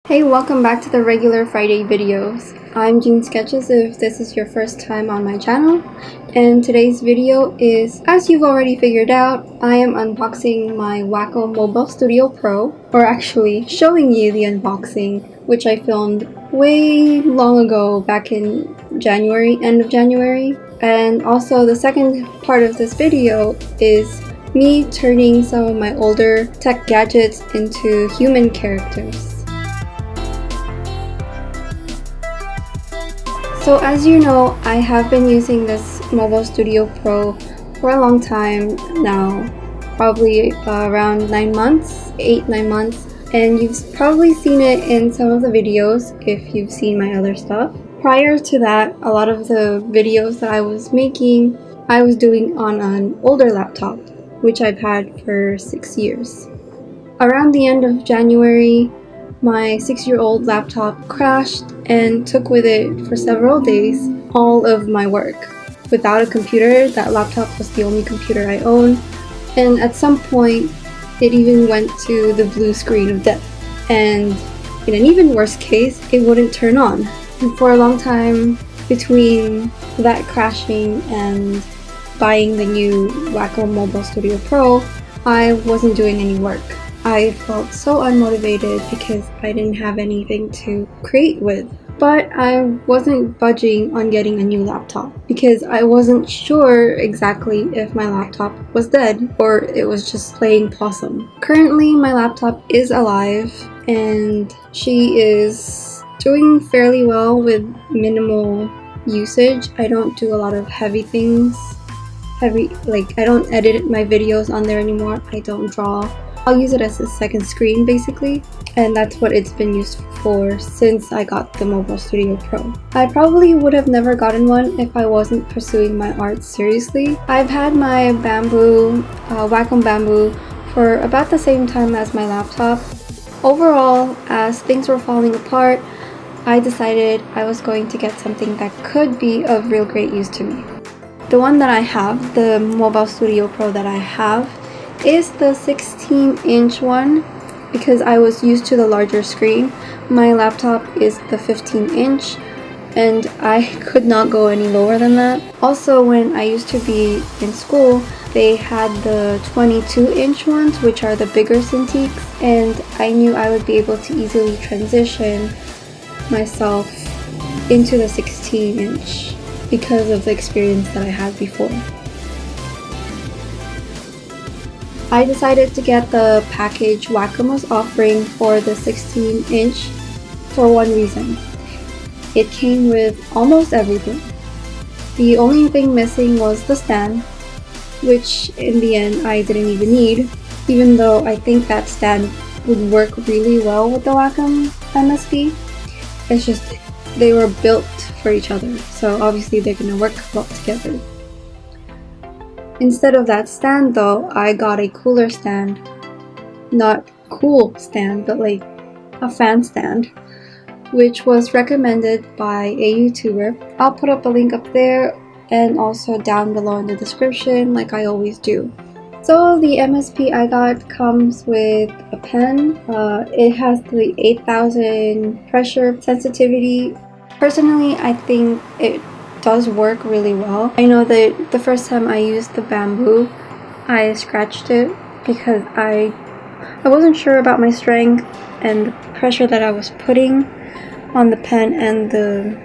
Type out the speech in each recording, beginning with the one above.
Hey, welcome back to the regular Friday videos. I'm June Sketches if this is your first time on my channel, and today's video is, as you've already figured out, I am unboxing my Wacom Mobile Studio Pro, or actually showing you the unboxing, which I filmed way long ago back in January, end of January. And also the second part of this video is me turning some of my older tech gadgets into human characters. So as you know, I have been using this Mobile Studio Pro for a long time now, probably around 8-9 months, and you've probably seen it in some of the videos if you've seen my other stuff. Prior to that, a lot of the videos that I was making, I was doing on an older laptop, which I've had for 6 years. Around the end of January, my 6-year-old laptop crashed and took with it for several days all of my work. Without a computer, that laptop was the only computer I owned, and at some point it even went to the blue screen of death. And in an even worse case, it wouldn't turn on. And for a long time, between that crashing and buying the new Wacom Mobile Studio Pro, I wasn't doing any work. I felt so unmotivated because I didn't have anything to create with. But I wasn't budging on getting a new laptop because I wasn't sure exactly if my laptop was dead or it was just playing possum. Currently, my laptop is alive and she is doing fairly well with minimal usage. I don't do a lot of heavy things. I don't edit my videos on there anymore. I don't draw. I'll use it as a second screen basically, and that's what it's been used for since I got the Mobile Studio Pro. I probably would have never gotten one if I wasn't pursuing my art seriously. I've had my Wacom Bamboo for about the same time as my laptop. Overall, as things were falling apart, I decided I was going to get something that could be of real great use to me. The one that I have, the Mobile Studio Pro that I have, is the 16-inch one because I was used to the larger screen. My laptop is the 15-inch and I could not go any lower than that. Also, when I used to be in school, they had the 22-inch ones, which are the bigger Cintiqs, and I knew I would be able to easily transition myself into the 16-inch because of the experience that I had before. I decided to get the package Wacom was offering for the 16-inch for one reason. It came with almost everything. The only thing missing was the stand, which in the end I didn't even need, even though I think that stand would work really well with the Wacom MSP. It's just they were built for each other, so obviously they're gonna work well together. Instead of that stand though, I got a cooler stand. Not cool stand, but like a fan stand, which was recommended by a YouTuber. I'll put up a link up there and also down below in the description like I always do. So the MSP I got comes with a pen. It has the 8000 pressure sensitivity. Personally, I think it does work really well. I know that the first time I used the Bamboo, I scratched it because I wasn't sure about my strength and the pressure that I was putting on the pen and the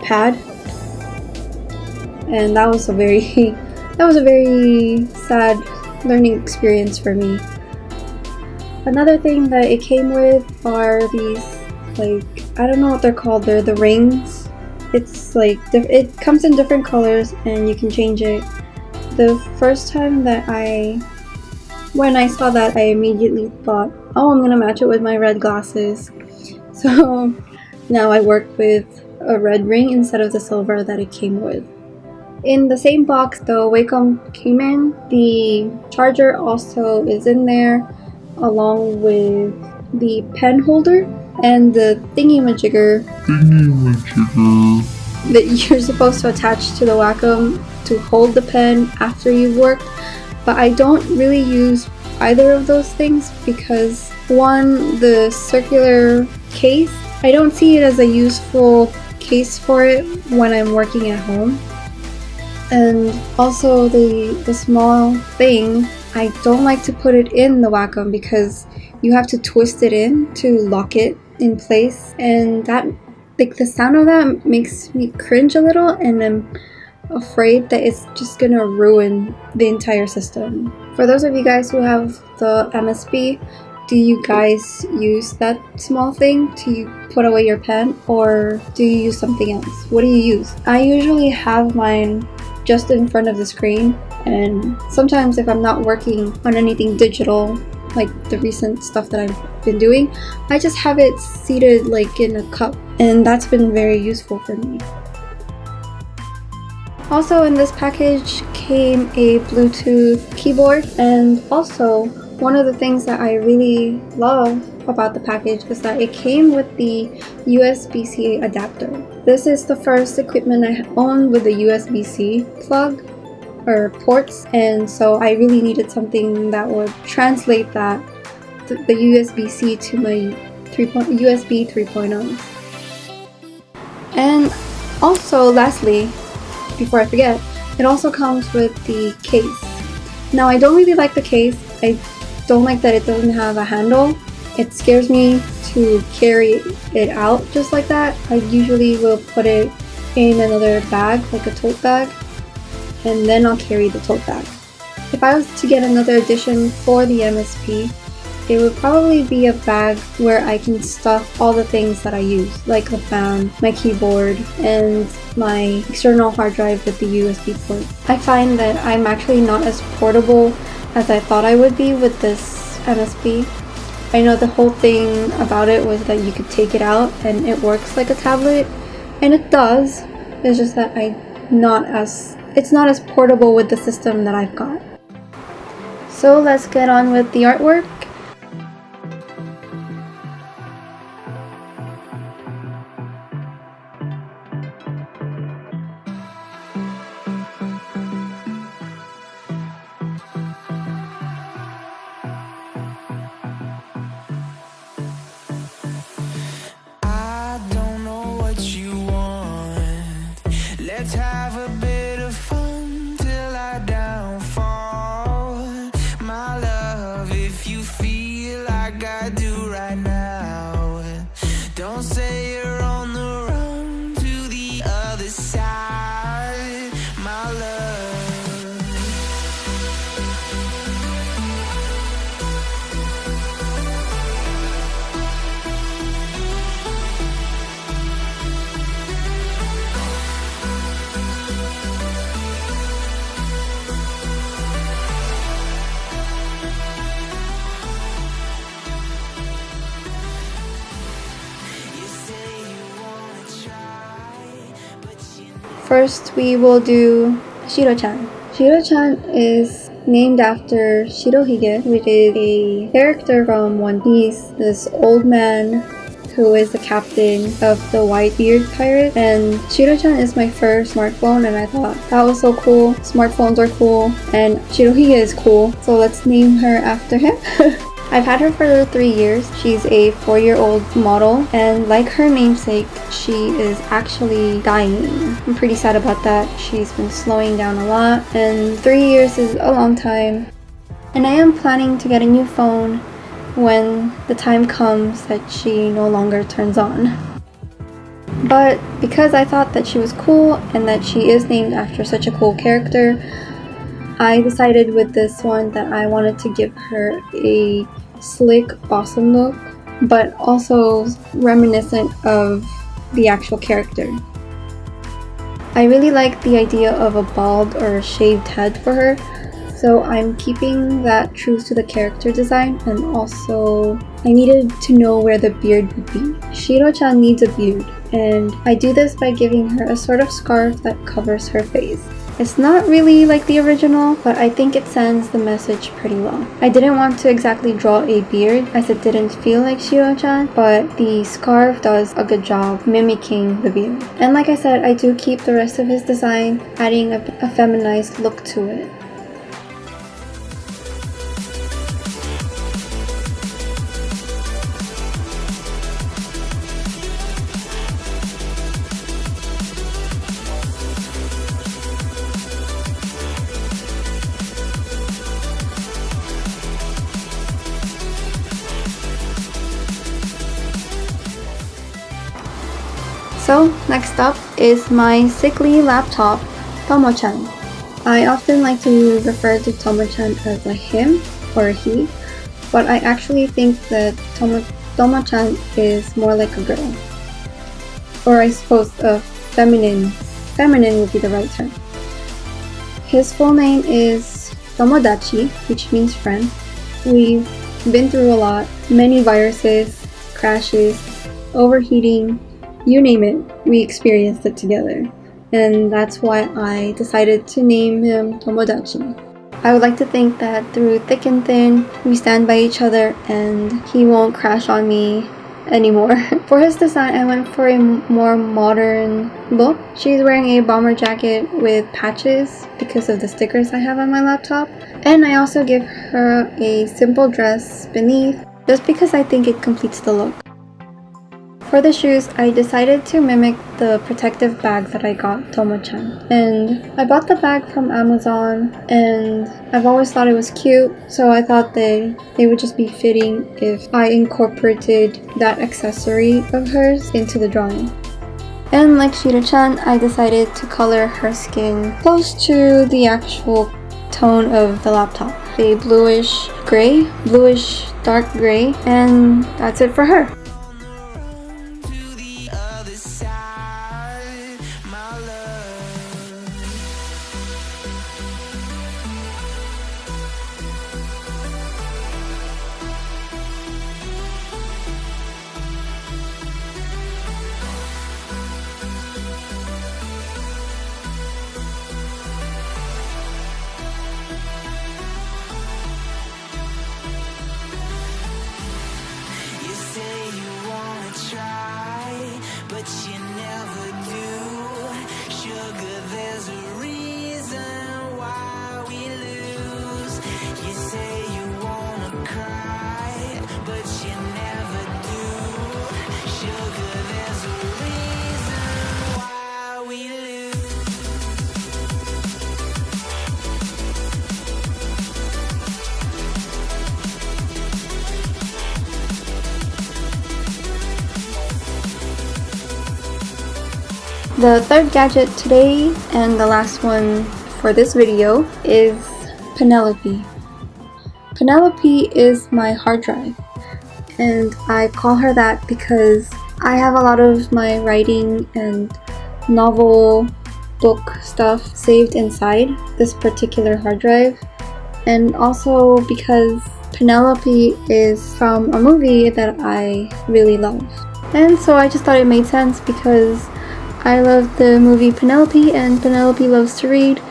pad, and that was a very sad learning experience for me. Another thing that it came with are these, like, I don't know what they're called. They're the rings. It's like, it comes in different colors and you can change it. The first time that when I saw that, I immediately thought, oh, I'm gonna match it with my red glasses. So now I work with a red ring instead of the silver that it came with. In the same box the Wacom came in, the charger also is in there, along with the pen holder and the thingy-majigger that you're supposed to attach to the Wacom to hold the pen after you've worked. But I don't really use either of those things because One, the circular case. I don't see it as a useful case for it when I'm working at home. And also the small thing, I don't like to put it in the Wacom because you have to twist it in to lock it in place, and that, like, the sound of that makes me cringe a little, and I'm afraid that it's just gonna ruin the entire system. For those of you guys who have the MSP, do you guys use that small thing to put away your pen, or do you use something else? What do you use? I usually have mine just in front of the screen, and sometimes if I'm not working on anything digital, like the recent stuff that I've been doing, I just have it seated like in a cup, and that's been very useful for me. Also in this package came a Bluetooth keyboard, and also one of the things that I really love about the package is that it came with the USB-C adapter. This is the first equipment I own with the USB-C plug or ports, and so I really needed something that would translate that, the USB-C to my USB 3.0. And also, lastly, before I forget, it also comes with the case. Now, I don't really like the case. I don't like that it doesn't have a handle. It scares me to carry it out just like that. I usually will put it in another bag, like a tote bag, and then I'll carry the tote bag. If I was to get another edition for the MSP, it would probably be a bag where I can stuff all the things that I use, like the fan, my keyboard, and my external hard drive with the USB port. I find that I'm actually not as portable as I thought I would be with this MSP. I know the whole thing about it was that you could take it out and it works like a tablet, and it does. It's just that it's not as portable with the system that I've got. So let's get on with the artwork. Let's have a bit of fun till I downfall. My love, if you feel like I do right now, don't say you're on the run to the other side, my love. First, we will do Shiro-chan. Shiro-chan is named after Shirohige, which is a character from One Piece, this old man who is the captain of the Whitebeard pirate. And Shiro-chan is my first smartphone, and I thought that was so cool. Smartphones are cool, and Shirohige is cool, so let's name her after him. I've had her for 3 years. She's a 4-year-old model, and like her namesake, she is actually dying. I'm pretty sad about that. She's been slowing down a lot, and 3 years is a long time. And I am planning to get a new phone when the time comes that she no longer turns on. But because I thought that she was cool and that she is named after such a cool character, I decided with this one that I wanted to give her a slick, awesome look, but also reminiscent of the actual character. I really like the idea of a bald or a shaved head for her, so I'm keeping that true to the character design, and also I needed to know where the beard would be. Shiro-chan needs a beard, and I do this by giving her a sort of scarf that covers her face. It's not really like the original, but I think it sends the message pretty well. I didn't want to exactly draw a beard as it didn't feel like Shiro-chan, but the scarf does a good job mimicking the beard. And like I said, I do keep the rest of his design, adding a feminized look to it. So next up is my sickly laptop, Tomo-chan. I often like to refer to Tomo-chan as a him or a he, but I actually think that Tomo-chan is more like a girl. Or I suppose a feminine would be the right term. His full name is Tomodachi, which means friend. We've been through a lot, many viruses, crashes, overheating, you name it, we experienced it together. And that's why I decided to name him Tomodachi. I would like to think that through thick and thin, we stand by each other and he won't crash on me anymore. For his design, I went for a more modern look. She's wearing a bomber jacket with patches because of the stickers I have on my laptop. And I also give her a simple dress beneath just because I think it completes the look. For the shoes, I decided to mimic the protective bag that I got Tomo-chan. And I bought the bag from Amazon and I've always thought it was cute, so I thought they would just be fitting if I incorporated that accessory of hers into the drawing. And like Shiro-chan, I decided to color her skin close to the actual tone of the laptop. A bluish dark gray, and that's it for her. But you never do. Sugar, there's a reason why we lose. You say you wanna cry, but you never do. Sugar, there's a reason why we lose. The third gadget today, and the last one for this video, is Penelope. Penelope is my hard drive, and I call her that because I have a lot of my writing and novel book stuff saved inside this particular hard drive, and also because Penelope is from a movie that I really love. And so I just thought it made sense because I love the movie Penelope, and Penelope loves to read,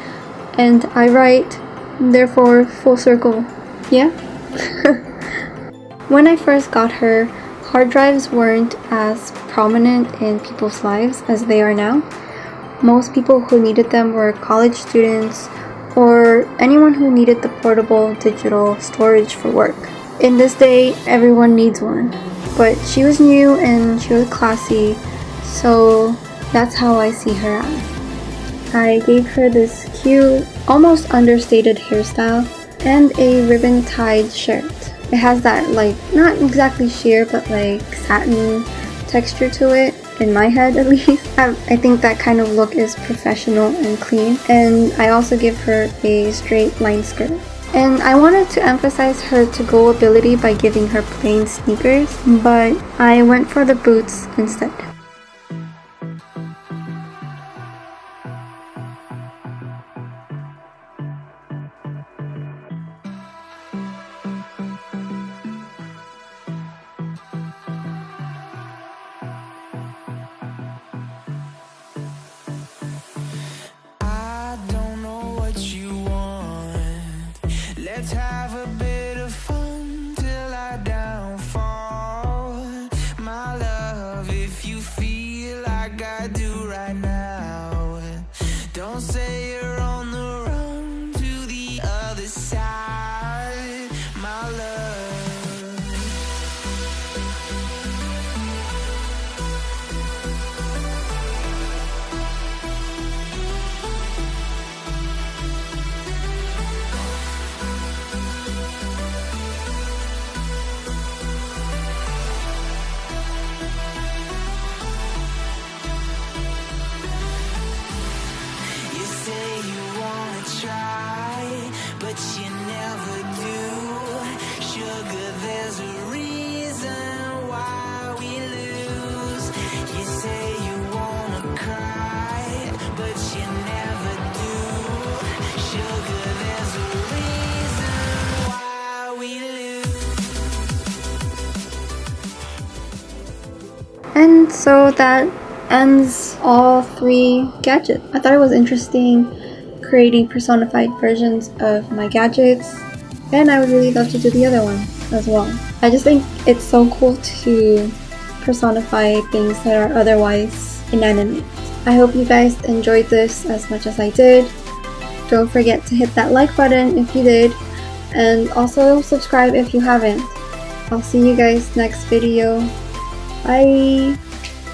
and I write, therefore full circle, yeah? When I first got her, hard drives weren't as prominent in people's lives as they are now. Most people who needed them were college students or anyone who needed the portable digital storage for work. In this day, everyone needs one. But she was new and she was classy, so that's how I see her as. I gave her this cute, almost understated hairstyle and a ribbon-tied shirt. It has that, like, not exactly sheer, but like satin texture to it, in my head at least. I think that kind of look is professional and clean. And I also give her a straight line skirt. And I wanted to emphasize her to-go ability by giving her plain sneakers, but I went for the boots instead. Let's have a bit of fun till I downfall. My love, if you And so that ends all 3 gadgets. I thought it was interesting creating personified versions of my gadgets, and I would really love to do the other one as well. I just think it's so cool to personify things that are otherwise inanimate. I hope you guys enjoyed this as much as I did. Don't forget to hit that like button if you did, and also subscribe if you haven't. I'll see you guys next video. Bye!